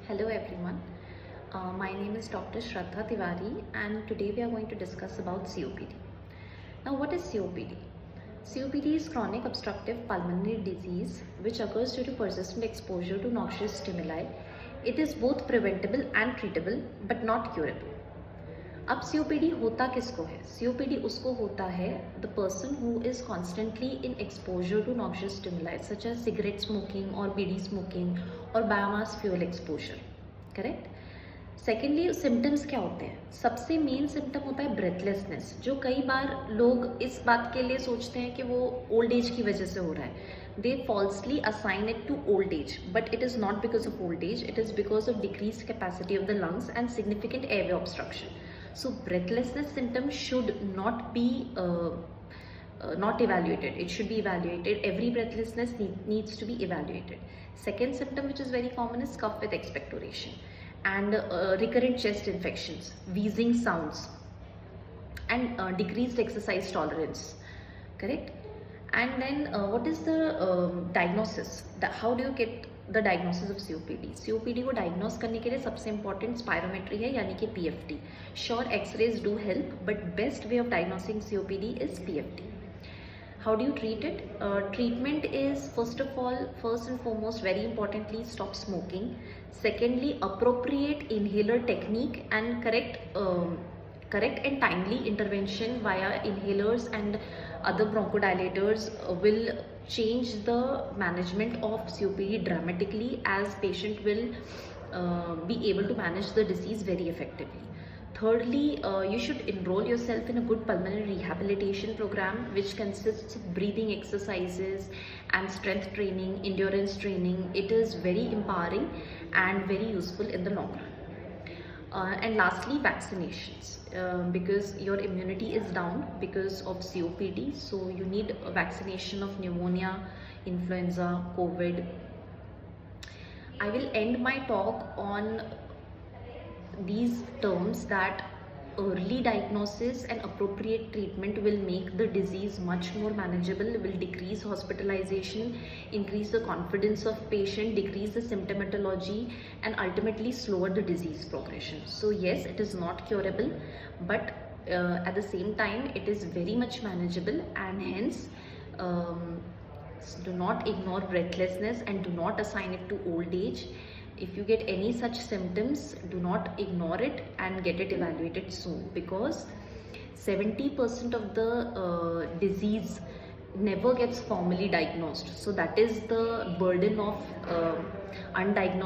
Hello everyone, my name is Dr. Shraddha Tiwari and today we are going to discuss about COPD. Now what is COPD? COPD is chronic obstructive pulmonary disease which occurs due to persistent exposure to noxious stimuli. It is both preventable and treatable but not curable. अब COPD होता किसको है? COPD उसको होता है the person who is constantly in exposure to noxious stimuli such as cigarette smoking or bidi smoking or biomass fuel exposure. Correct. Secondly symptoms क्या होते हैं? सबसे मेन सिम्टम होता है ब्रेथलेसनेस, जो कई बार लोग इस बात के लिए सोचते हैं कि वो ओल्ड एज की वजह से हो रहा है. They falsely assign it to old age, but it is not because of old age, it is because of decrease capacity of the lungs and significant airway obstruction. So breathlessness symptom should not be not evaluated. It should be evaluated. Every breathlessness needs to be evaluated. Second symptom which is very common is cough with expectoration and recurrent chest infections, wheezing sounds and decreased exercise tolerance. Correct? And then what is the diagnosis? How do you get the diagnosis of COPD? COPD को diagnose करने के लिए सबसे important spirometry है, यानी कि PFT. Sure x-rays do help, but best way of diagnosing COPD is PFT. How do you treat it? Treatment is first and foremost, very importantly, stop smoking. Secondly, appropriate inhaler technique and correct and timely intervention via inhalers and other bronchodilators will change the management of COPD dramatically, as patient will be able to manage the disease very effectively. Thirdly, you should enroll yourself in a good pulmonary rehabilitation program which consists of breathing exercises and strength training, endurance training. It is very empowering and very useful in the long run. And lastly, vaccinations, because your immunity is down because of COPD, so you need a vaccination of pneumonia, influenza, COVID. I will end my talk on these terms that early diagnosis and appropriate treatment will make the disease much more manageable, will decrease hospitalization, increase the confidence of patient, decrease the symptomatology, and ultimately slower the disease progression. So yes, it is not curable, but at the same time it is very much manageable, and hence do not ignore breathlessness and do not assign it to old age. If you get any such symptoms, do not ignore it and get it evaluated soon, because 70% of the disease never gets formally diagnosed. So that is the burden of undiagnosed